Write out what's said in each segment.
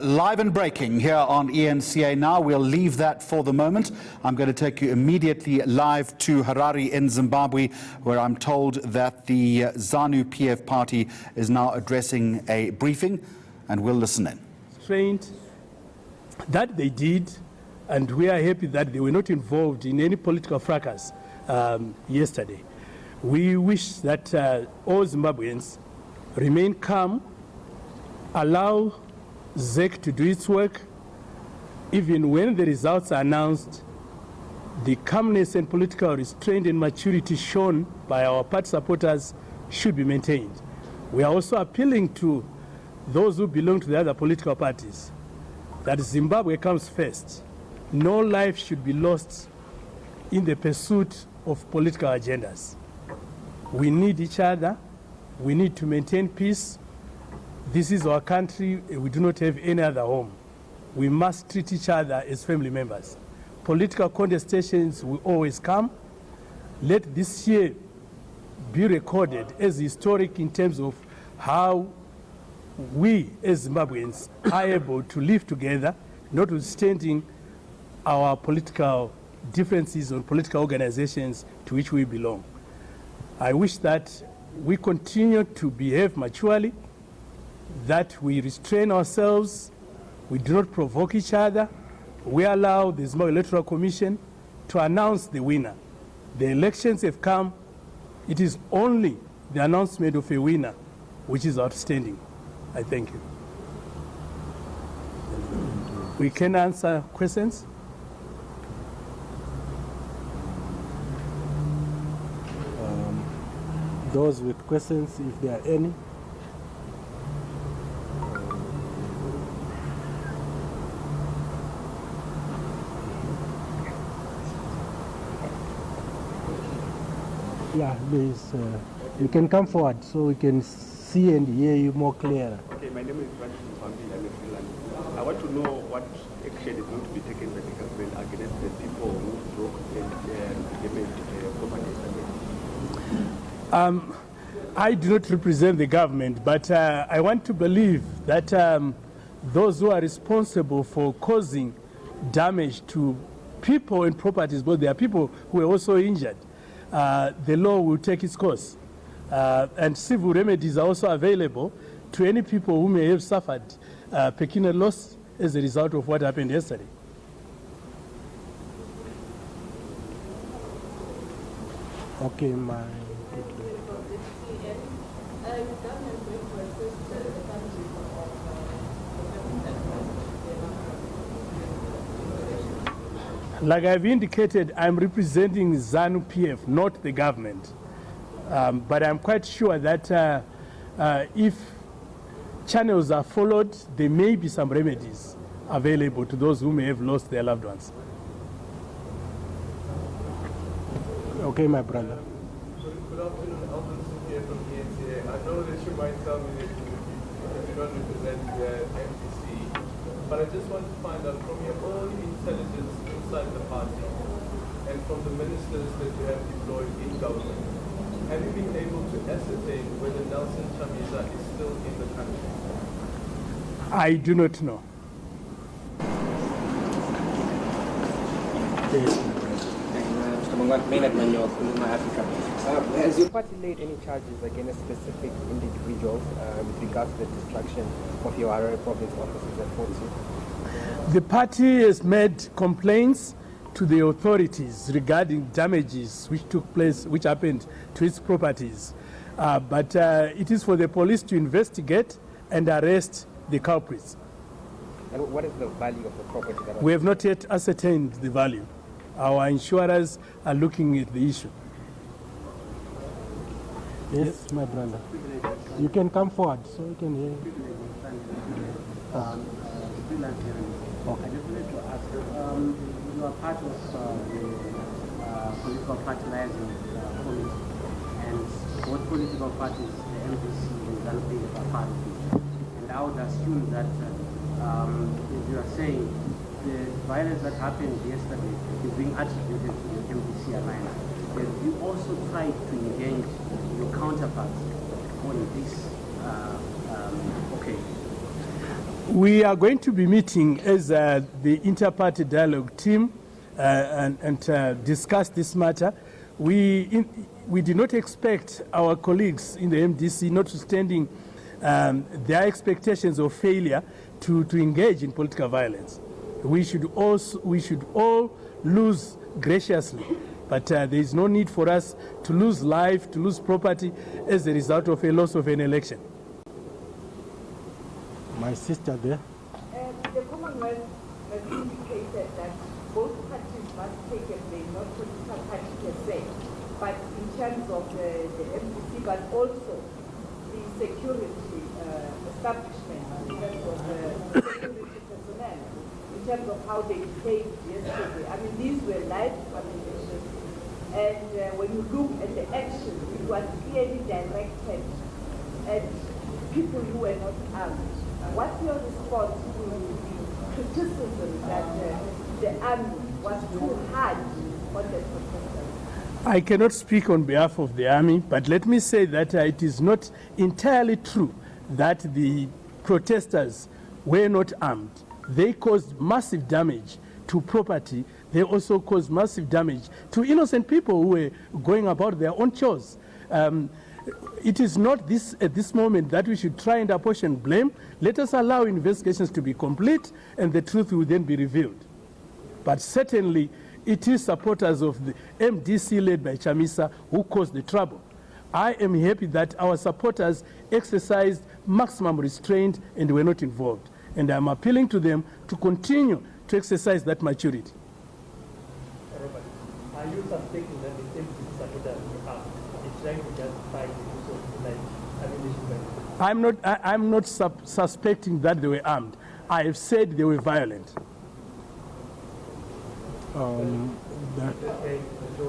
Live and breaking here on ENCA now. We'll leave that for the moment. I'm going to take you immediately live to Harare in Zimbabwe, where I'm told that the Zanu-PF party is now addressing a briefing, and we'll listen in. Restraint that they did, and we are happy that they were not involved in any political fracas yesterday. We wish that all Zimbabweans remain calm, allow ZEC to do its work. Even when the results are announced, the calmness and political restraint and maturity shown by our party supporters should be maintained. We are also appealing to those who belong to the other political parties that Zimbabwe comes first. No life should be lost in the pursuit of political agendas. We need each other. We need to maintain peace. This is our country. We do not have any other home. We must treat each other as family members. Political contestations will always come. Let this year be recorded as historic in terms of how we as Zimbabweans are able to live together, notwithstanding our political differences on political organizations to which we belong. I wish that we continue to behave maturely, that we restrain ourselves, we do not provoke each other, we allow the Zimbabwe Electoral Commission to announce the winner. The elections have come. It is only the announcement of a winner which is outstanding. I thank you. We can answer questions. Those with questions, if there are any. Yeah, please, you can come forward so we can see and hear you more clearly. Okay, my name is Zanu-PF. I'm a freelancer. I want to know what action is going to be taken by the government against the people who broke and property. I do not represent the government, but I want to believe that those who are responsible for causing damage to people and properties, but there are people who are also injured, the law will take its course. And civil remedies are also available to any people who may have suffered pecuniary loss as a result of what happened yesterday. Okay, Like I've indicated, I'm representing Zanu-PF, not the government. But I'm quite sure that if channels are followed, there may be some remedies available to those who may have lost their loved ones. Okay, my brother. Good afternoon, Alvin here from ENCA. I know that you might tell me that you don't represent the MPC, but I just want to find out from your own intelligence inside the party and from the ministers that you have deployed in government, have you been able to ascertain whether Nelson Chamisa is still in the country? I do not know. Yes. Has your party laid any charges against specific individuals with regards to the destruction of your HARARE province offices at Fort Sioux? The party has made complaints to the authorities regarding damages which took place, which happened to its properties. But it is for the police to investigate and arrest the culprits. And what is the value of the property? We have not yet ascertained the value. Our insurers are looking at the issue. Yes, my brother. You can come forward so we can hear you. Okay. I just wanted to ask, you are part of the political party liaison committee, and both political parties, the MPC and Zanu-PF, are part of it. And I would assume that, as you are saying, the violence that happened yesterday is being attributed to the MPC alliance. But you also tried to engage your counterparts on this occasion. We are going to be meeting as the inter-party dialogue team and discuss this matter. We did not expect our colleagues in the MDC, notwithstanding their expectations of failure, to engage in political violence. We should all lose graciously, but there is no need for us to lose life, to lose property as a result of a loss of an election. My sister there. The Commonwealth has indicated that both parties must take a blame, not political party per se, but in terms of the MDC, but also the security establishment, in terms of the security personnel, in terms of how they behaved yesterday. I mean, these were live allegations, and when you look at the action, it was clearly directed at people who were not armed. What's your response to the criticism that the army was too hard on the protesters? I cannot speak on behalf of the army, but let me say that it is not entirely true that the protesters were not armed. They caused massive damage to property. They also caused massive damage to innocent people who were going about their own chores. It is not at this moment that we should try and apportion blame. Let us allow investigations to be complete and the truth will then be revealed. But certainly, it is supporters of the MDC led by Chamisa who caused the trouble. I am happy that our supporters exercised maximum restraint and were not involved. And I am appealing to them to continue to exercise that maturity. Robert, are you suspecting that the MDC supporters are trying to justify the use of ammunition? I'm not suspecting that they were armed. I have said they were violent. A short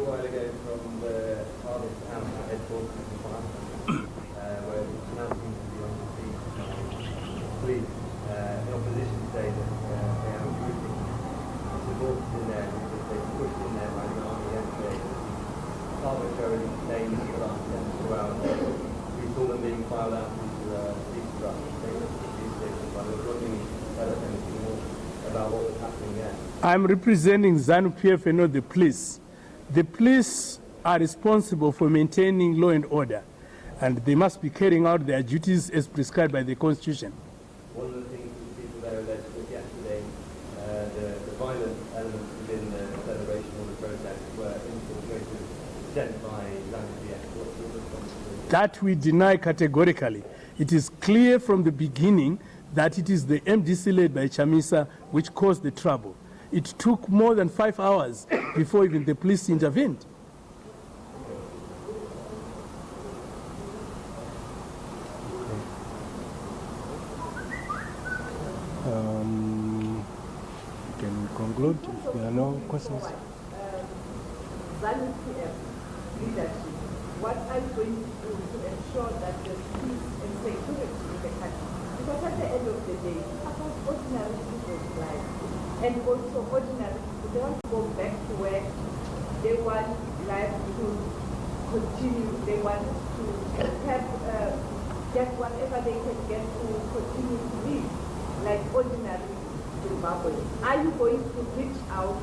while ago from the artist headquarters in France, where it's now seems to be on the police in opposition say that they are recruiting supporters in there because they pushed in there by the army yesterday. Arbitrarily detained for the last 2 hours. We saw them being filed out into police trucks. They were police stations, but I was wondering if you could tell us anything more about what was happening there. I'm representing Zanu-PF and not the police. The police are responsible for maintaining law and order, and they must be carrying out their duties as prescribed by the Constitution. One of the things that people there alleged was yesterday the violent elements within the celebration or the protest were infiltrated, sent by Zanu-PF. What's your response to this? That we deny categorically. It is clear from the beginning that it is the MDC led by Chamisa which caused the trouble. It took more than 5 hours before even the police intervened. Can we conclude if there are no questions? Zanu-PF leadership, what are you going to do to ensure that there's peace and security in the country? Because at the end of the day, about ordinary people's lives, and also ordinary people, they want to go back to work, they want life to continue, they want to have, get whatever they can get to continue to live like ordinary Zimbabweans. Are you going to reach out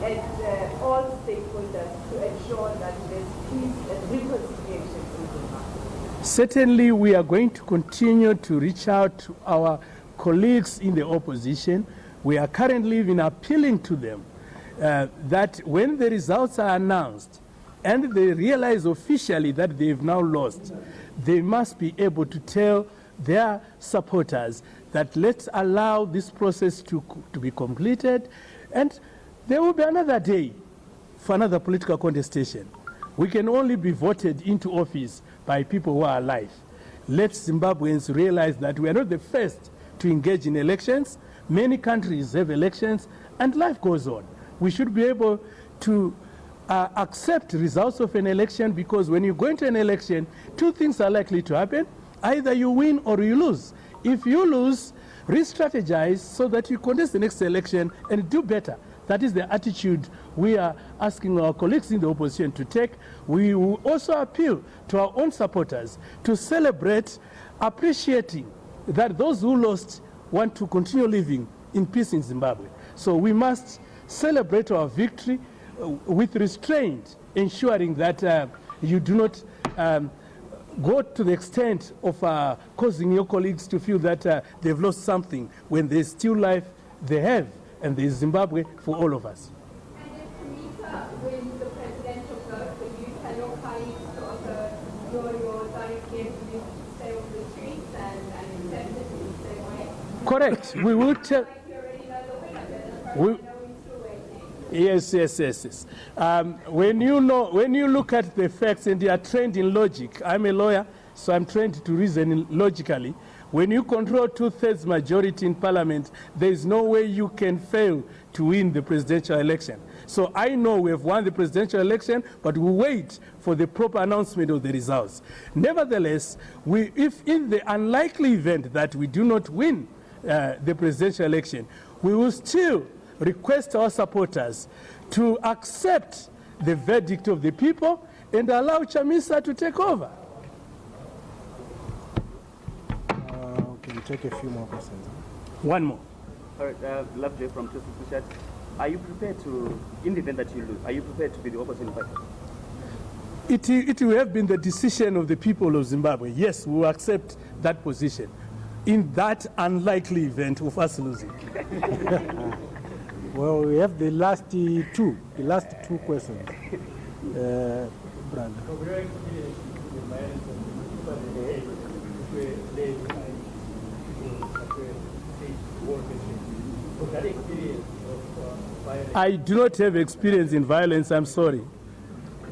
at all stakeholders to ensure that there's peace and reconciliation in Zimbabwe? Certainly, we are going to continue to reach out to our colleagues in the opposition. We are currently even appealing to them that when the results are announced and they realize officially that they've now lost, they must be able to tell their supporters that let's allow this process to be completed, and there will be another day for another political contestation. We can only be voted into office by people who are alive. Let Zimbabweans realize that we are not the first to engage in elections. Many countries have elections, and life goes on. We should be able to accept results of an election, because when you go into an election, two things are likely to happen. Either you win or you lose. If you lose, re-strategize so that you contest the next election and do better. That is the attitude we are asking our colleagues in the opposition to take. We will also appeal to our own supporters to celebrate, appreciating that those who lost want to continue living in peace in Zimbabwe. So we must celebrate our victory with restraint, ensuring that you do not go to the extent of causing your colleagues to feel that they've lost something when there's still life they have, and there's Zimbabwe for all of us. And if Kamita wins the presidential vote, will you tell your colleagues to also your Zanu-PF to stay on the streets and accept it in the same way? Correct. We will tell. Like you already know the winner, but as far as I know, we're still waiting. Yes. When you look at the facts and you are trained in logic, I'm a lawyer, so I'm trained to reason logically. When you control 2/3 majority in parliament, there is no way you can fail to win the presidential election. So I know we have won the presidential election, but we wait for the proper announcement of the results. Nevertheless, if in the unlikely event that we do not win the presidential election, we will still request our supporters to accept the verdict of the people and allow Chamisa to take over. Can take a few more questions. One more. All right, Lovejoy from Chat. Are you prepared to, in the event that you lose, are you prepared to be the opposition party? It will have been the decision of the people of Zimbabwe. Yes, we will accept that position in that unlikely event of us losing. Well, we have the last two questions. Brandon. So we are experiencing the violence of 2008, which were led by so that experience of violence. I do not have experience in violence, I'm sorry.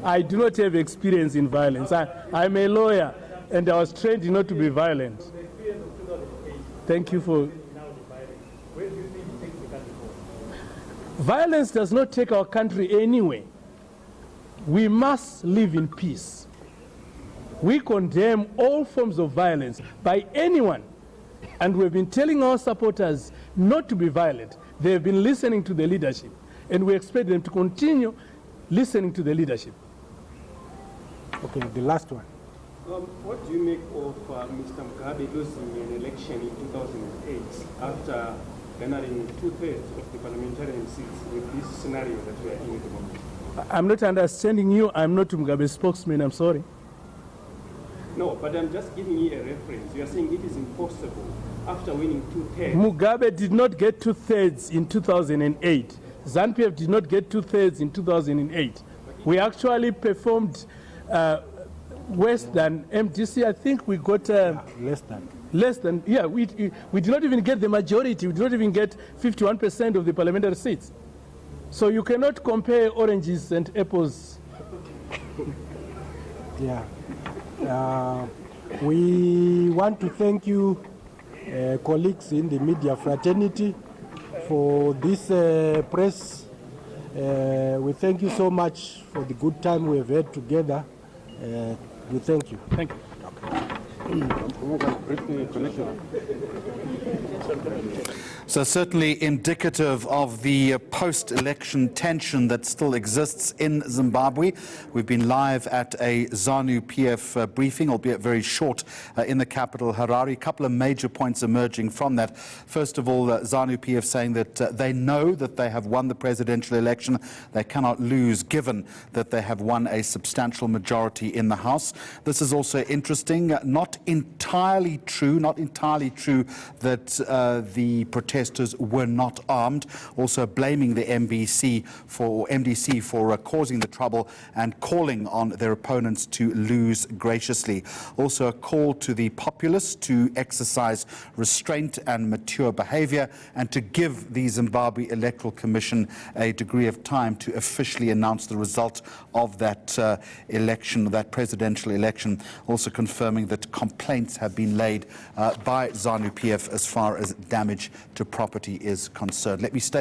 I do not have experience in violence. I'm a lawyer and I was trained not to be violent. From the experience of 2008, Thank you for... now the violence, where do you think it takes the country forward? Violence does not take our country anywhere. We must live in peace. We condemn all forms of violence by anyone. And we've been telling our supporters not to be violent. They have been listening to the leadership, and we expect them to continue listening to the leadership. Okay, the last one. What do you make of Mr. Mugabe losing an election in 2008 after garnering 2/3 of the parliamentarian seats with this scenario that we are in at the moment? I'm not understanding you. I'm not Mugabe's spokesman. I'm sorry. No, but I'm just giving you a reference. You are saying it is impossible after winning 2/3. Mugabe did not get 2/3 in 2008. Zanu-PF did not get 2/3 in 2008. We actually performed worse than MDC. I think we got less than. Yeah, we did not even get the majority. We did not even get 51% of the parliamentary seats. So you cannot compare oranges and apples. Yeah. We want to thank you, colleagues in the media fraternity, for this press. We thank you so much for the good time we have had together. We thank you. Thank you. So certainly indicative of the post-election tension that still exists in Zimbabwe. We've been live at a Zanu-PF briefing, albeit very short, in the capital, Harare. A couple of major points emerging from that. First of all, Zanu-PF saying that they know that they have won the presidential election. They cannot lose, given that they have won a substantial majority in the House. This is also interesting. Not entirely true that the protesters were not armed, also blaming the MDC for causing the trouble and calling on their opponents to lose graciously. Also a call to the populace to exercise restraint and mature behavior, and to give the Zimbabwe Electoral Commission a degree of time to officially announce the result of that election, that presidential election. Also confirming that complaints have been laid by Zanu-PF as far as damage to property is concerned. Let me stay